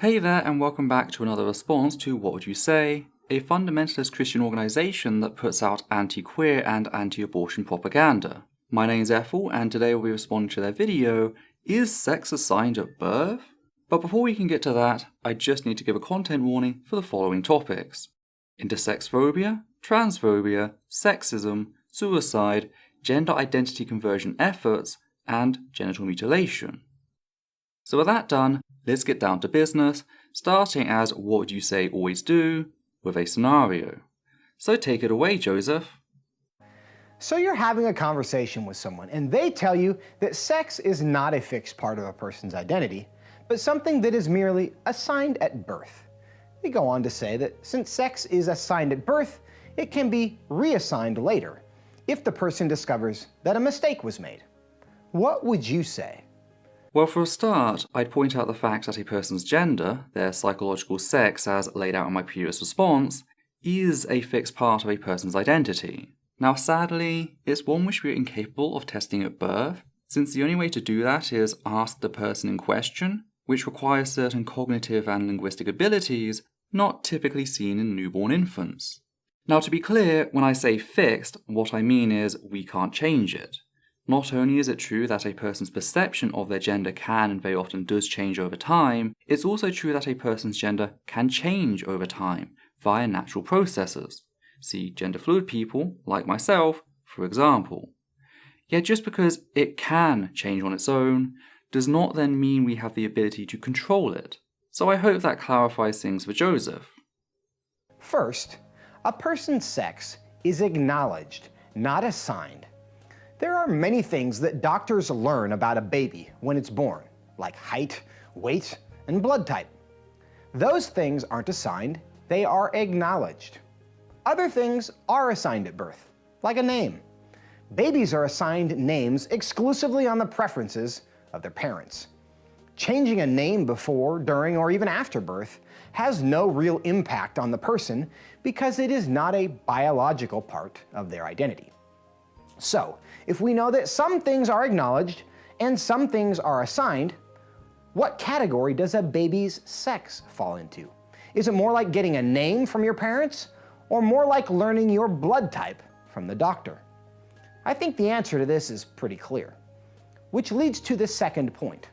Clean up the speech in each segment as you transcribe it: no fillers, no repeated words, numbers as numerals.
Hey there, and welcome back to another response to What Would You Say?, a fundamentalist Christian organisation that puts out anti-queer and anti-abortion propaganda. My name's Ethel, and today we'll be responding to their video, Is Sex Assigned at Birth? But before we can get to that, I just need to give a content warning for the following topics: Intersexphobia, Transphobia, sexism, suicide, gender identity conversion efforts, and genital mutilation. So with that done, let's get down to business, starting as What Would You Say always do, with a scenario. So take it away, Joseph. So you're having a conversation with someone and they tell you that sex is not a fixed part of a person's identity, but something that is merely assigned at birth. They go on to say that since sex is assigned at birth, it can be reassigned later, if the person discovers that a mistake was made. What would you say? Well, for a start, I'd point out the fact that a person's gender, their psychological sex as laid out in my previous response, is a fixed part of a person's identity. Now sadly, it's one which we are incapable of testing at birth, since the only way to do that is ask the person in question, which requires certain cognitive and linguistic abilities not typically seen in newborn infants. Now to be clear, when I say fixed, what I mean is we can't change it. Not only is it true that a person's perception of their gender can and very often does change over time, it's also true that a person's gender can change over time via natural processes. See gender fluid people, like myself, for example. Yet just because it can change on its own, does not then mean we have the ability to control it. So I hope that clarifies things for Joseph. First, a person's sex is acknowledged, not assigned. There are many things that doctors learn about a baby when it's born, like height, weight, and blood type. Those things aren't assigned, they are acknowledged. Other things are assigned at birth, like a name. Babies are assigned names exclusively on the preferences of their parents. Changing a name before, during, or even after birth has no real impact on the person because it is not a biological part of their identity. So, if we know that some things are acknowledged and some things are assigned, what category does a baby's sex fall into? Is it more like getting a name from your parents, or more like learning your blood type from the doctor? I think the answer to this is pretty clear, which leads to the second point.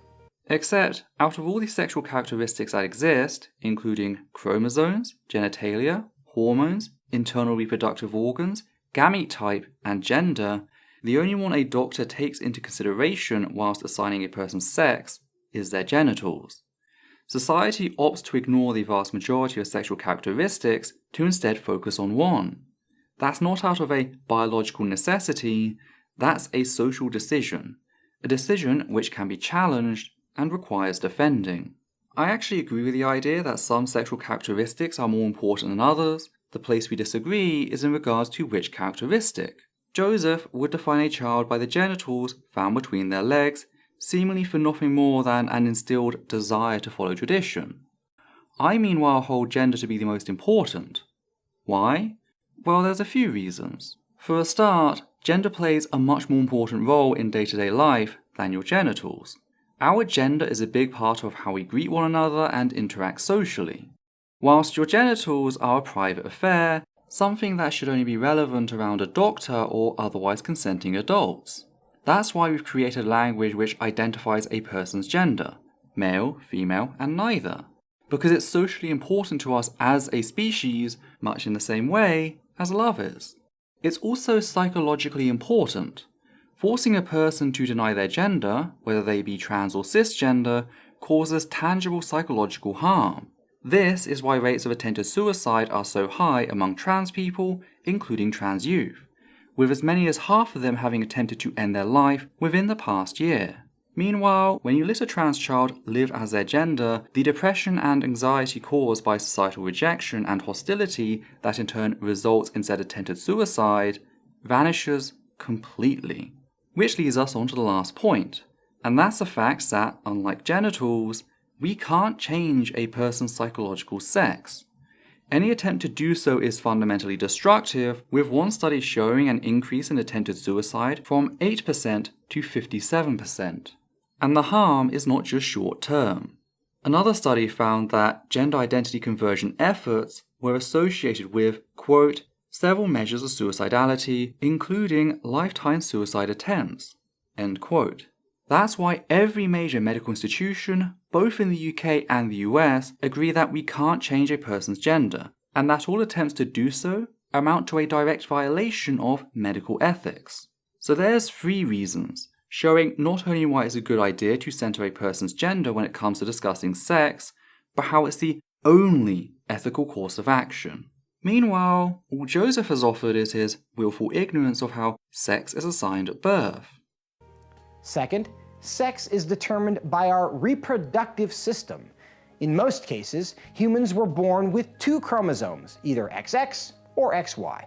Except, out of all the sexual characteristics that exist, including chromosomes, genitalia, hormones, internal reproductive organs, gamete type, and gender, the only one a doctor takes into consideration whilst assigning a person's sex is their genitals. Society opts to ignore the vast majority of sexual characteristics to instead focus on one. That's not out of a biological necessity, that's a social decision, a decision which can be challenged and requires defending. I actually agree with the idea that some sexual characteristics are more important than others. The place we disagree is in regards to which characteristic. Joseph would define a child by the genitals found between their legs, seemingly for nothing more than an instilled desire to follow tradition. I meanwhile hold gender to be the most important. Why? Well, there's a few reasons. For a start, gender plays a much more important role in day-to-day life than your genitals. Our gender is a big part of how we greet one another and interact socially. Whilst your genitals are a private affair, something that should only be relevant around a doctor or otherwise consenting adults. That's why we've created language which identifies a person's gender, male, female, and neither, because it's socially important to us as a species, much in the same way as love is. It's also psychologically important. Forcing a person to deny their gender, whether they be trans or cisgender, causes tangible psychological harm. This is why rates of attempted suicide are so high among trans people, including trans youth, with as many as half of them having attempted to end their life within the past year. Meanwhile, when you let a trans child live as their gender, the depression and anxiety caused by societal rejection and hostility that in turn results in said attempted suicide vanishes completely. Which leads us on to the last point, and that's the fact that, unlike genitals, we can't change a person's psychological sex. Any attempt to do so is fundamentally destructive, with one study showing an increase in attempted suicide from 8% to 57%. And the harm is not just short term. Another study found that gender identity conversion efforts were associated with, quote, several measures of suicidality, including lifetime suicide attempts, end quote. That's why every major medical institution, both in the UK and the US, agree that we can't change a person's gender, and that all attempts to do so amount to a direct violation of medical ethics. So there's 3 reasons, showing not only why it's a good idea to center a person's gender when it comes to discussing sex, but how it's the only ethical course of action. Meanwhile, all Joseph has offered is his willful ignorance of how sex is assigned at birth. Second, sex is determined by our reproductive system. In most cases, humans were born with 2 chromosomes, either XX or XY.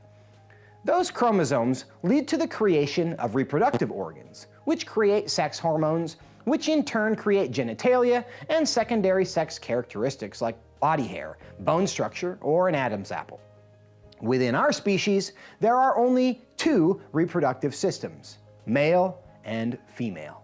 Those chromosomes lead to the creation of reproductive organs, which create sex hormones, which in turn create genitalia and secondary sex characteristics like body hair, bone structure, or an Adam's apple. Within our species, there are only 2 reproductive systems, male and female.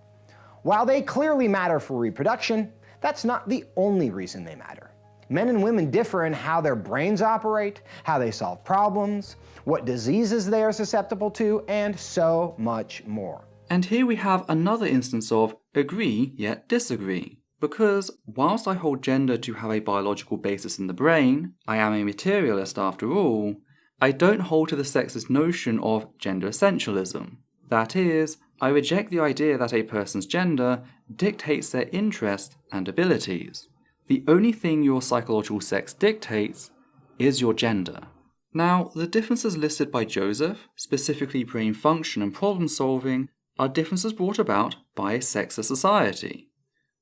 While they clearly matter for reproduction, that's not the only reason they matter. Men and women differ in how their brains operate, how they solve problems, what diseases they are susceptible to, and so much more. And here we have another instance of agree yet disagree. Because whilst I hold gender to have a biological basis in the brain, I am a materialist after all, I don't hold to the sexist notion of gender essentialism. That is, I reject the idea that a person's gender dictates their interests and abilities. The only thing your psychological sex dictates is your gender. Now, the differences listed by Joseph, specifically brain function and problem solving, are differences brought about by a sexist society.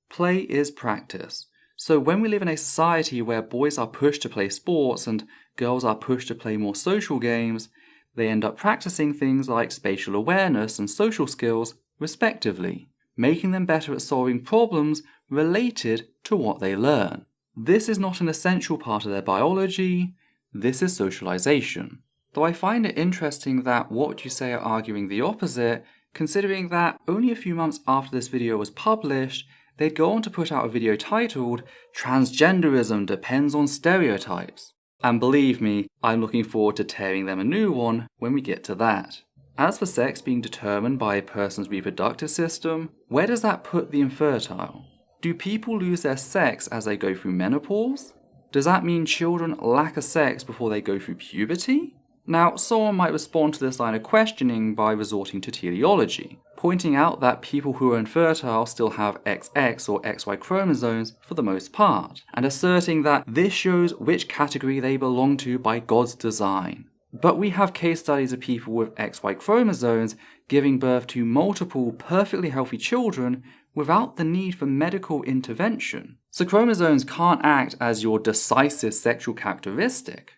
Play is practice. So when we live in a society where boys are pushed to play sports and girls are pushed to play more social games, they end up practicing things like spatial awareness and social skills, respectively, making them better at solving problems related to what they learn. This is not an essential part of their biology, this is socialization. Though I find it interesting that What Would You Say are arguing the opposite, considering that only a few months after this video was published, they'd go on to put out a video titled Transgenderism Depends on Stereotypes. And believe me, I'm looking forward to tearing them a new one when we get to that. As for sex being determined by a person's reproductive system, where does that put the infertile? Do people lose their sex as they go through menopause? Does that mean children lack a sex before they go through puberty? Now, someone might respond to this line of questioning by resorting to teleology, pointing out that people who are infertile still have XX or XY chromosomes for the most part, and asserting that this shows which category they belong to by God's design. But we have case studies of people with XY chromosomes giving birth to multiple perfectly healthy children without the need for medical intervention. So chromosomes can't act as your decisive sexual characteristic.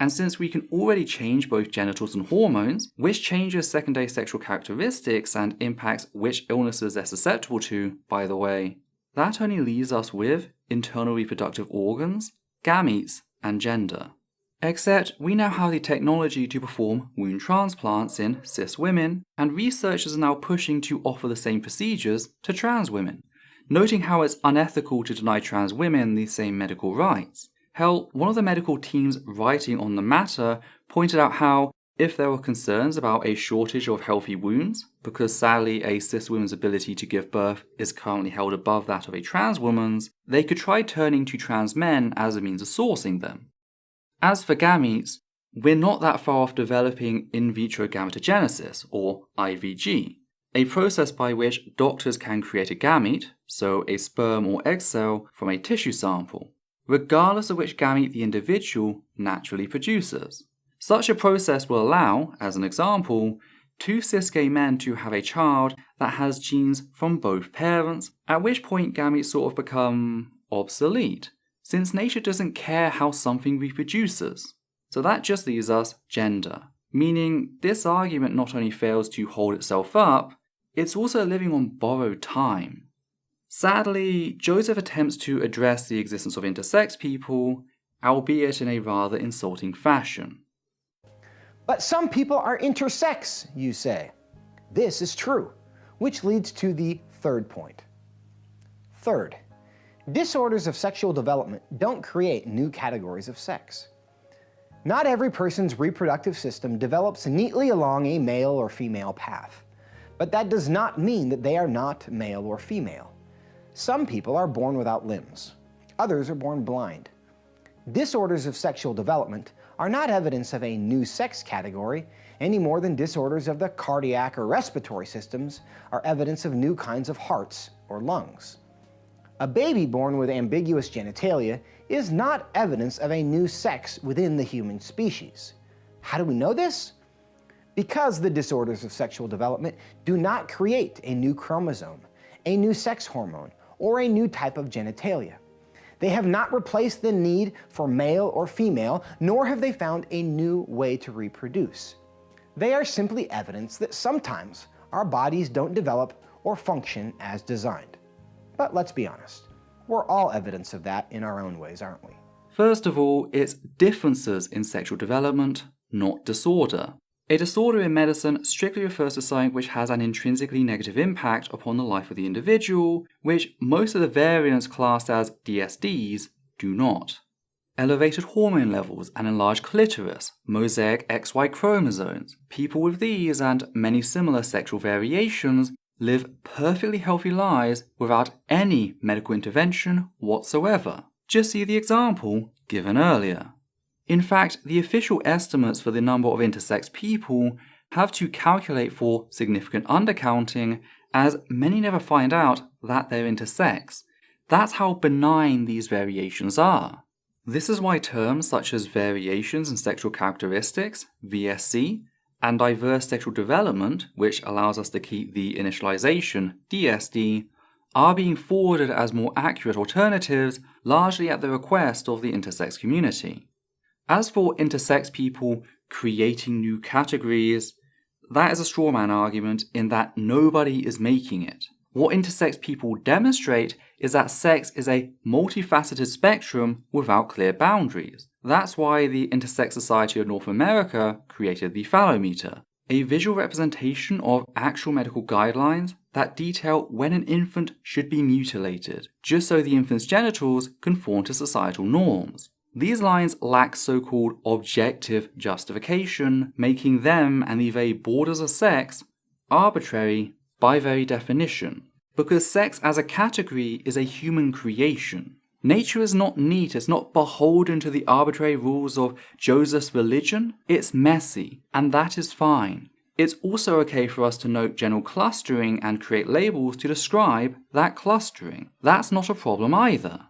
And since we can already change both genitals and hormones, which changes secondary sexual characteristics and impacts which illnesses they're susceptible to, by the way, that only leaves us with internal reproductive organs, gametes, and gender. Except we now have the technology to perform womb transplants in cis women, and researchers are now pushing to offer the same procedures to trans women, noting how it's unethical to deny trans women the same medical rights. Hell, one of the medical teams writing on the matter pointed out how, if there were concerns about a shortage of healthy wombs, because sadly a cis woman's ability to give birth is currently held above that of a trans woman's, they could try turning to trans men as a means of sourcing them. As for gametes, we're not that far off developing in vitro gametogenesis, or IVG, a process by which doctors can create a gamete, so a sperm or egg cell, from a tissue sample, regardless of which gamete the individual naturally produces. Such a process will allow, as an example, 2 cis gay men to have a child that has genes from both parents, at which point gametes sort of become obsolete, since nature doesn't care how something reproduces. So that just leaves us gender, meaning this argument not only fails to hold itself up, it's also living on borrowed time. Sadly, Joseph attempts to address the existence of intersex people, albeit in a rather insulting fashion. But some people are intersex, you say. This is true, which leads to the third point. Third, Disorders of sexual development don't create new categories of sex. Not every person's reproductive system develops neatly along a male or female path, but that does not mean that they are not male or female. Some people are born without limbs. Others are born blind. Disorders of sexual development are not evidence of a new sex category any more than disorders of the cardiac or respiratory systems are evidence of new kinds of hearts or lungs. A baby born with ambiguous genitalia is not evidence of a new sex within the human species. How do we know this? Because the disorders of sexual development do not create a new chromosome, a new sex hormone, or a new type of genitalia. They have not replaced the need for male or female, nor have they found a new way to reproduce. They are simply evidence that sometimes our bodies don't develop or function as designed. But let's be honest, we're all evidence of that in our own ways, aren't we? First of all, it's differences in sexual development, not disorder. A disorder in medicine strictly refers to something which has an intrinsically negative impact upon the life of the individual, which most of the variants classed as DSDs do not. Elevated hormone levels, an enlarged clitoris, mosaic XY chromosomes. People with these and many similar sexual variations live perfectly healthy lives without any medical intervention whatsoever. Just see the example given earlier. In fact, the official estimates for the number of intersex people have to calculate for significant undercounting, as many never find out that they're intersex. That's how benign these variations are. This is why terms such as variations in sexual characteristics, VSC, and diverse sexual development, which allows us to keep the initialization, DSD, are being forwarded as more accurate alternatives, largely at the request of the intersex community. As for intersex people creating new categories, that is a straw man argument in that nobody is making it. What intersex people demonstrate is that sex is a multifaceted spectrum without clear boundaries. That's why the Intersex Society of North America created the Phallometer, a visual representation of actual medical guidelines that detail when an infant should be mutilated, just so the infant's genitals conform to societal norms. These lines lack so-called objective justification, making them and the very borders of sex arbitrary by very definition. Because sex as a category is a human creation. Nature is not neat, it's not beholden to the arbitrary rules of Joseph's religion. It's messy, and that is fine. It's also okay for us to note general clustering and create labels to describe that clustering. That's not a problem either.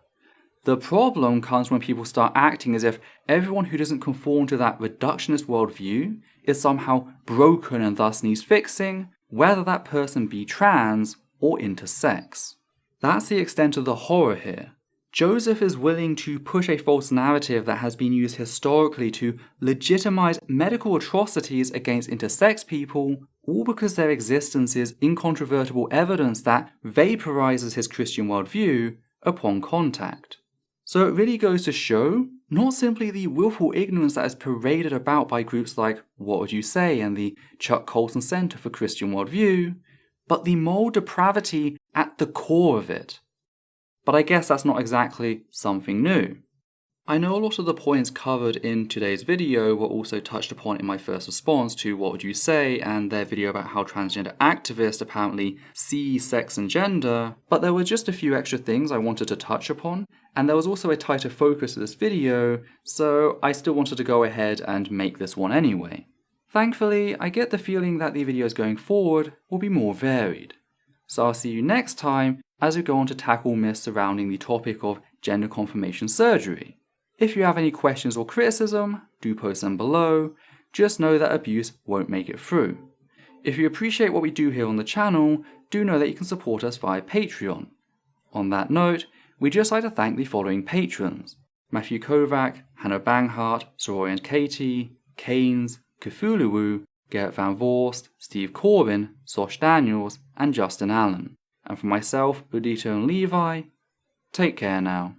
The problem comes when people start acting as if everyone who doesn't conform to that reductionist worldview is somehow broken and thus needs fixing, whether that person be trans or intersex. That's the extent of the horror here. Joseph is willing to push a false narrative that has been used historically to legitimize medical atrocities against intersex people, all because their existence is incontrovertible evidence that vaporizes his Christian worldview upon contact. So it really goes to show not simply the willful ignorance that is paraded about by groups like What Would You Say and the Chuck Colson Center for Christian Worldview, but the moral depravity at the core of it. But I guess that's not exactly something new. I know a lot of the points covered in today's video were also touched upon in my first response to What Would You Say and their video about how transgender activists apparently see sex and gender, but there were just a few extra things I wanted to touch upon, and there was also a tighter focus to this video, so I still wanted to go ahead and make this one anyway. Thankfully, I get the feeling that the videos going forward will be more varied. So I'll see you next time as we go on to tackle myths surrounding the topic of gender confirmation surgery. If you have any questions or criticism, do post them below. Just know that abuse won't make it through. If you appreciate what we do here on the channel, do know that you can support us via Patreon. On that note, we'd just like to thank the following patrons: Matthew Kovac, Hannah Banghart, Sororian Katie, Keynes, Cthulhu, Gerrit Van Vorst, Steve Corbin, Sosh Daniels, and Justin Allen. And for myself, Udito and Levi, take care now.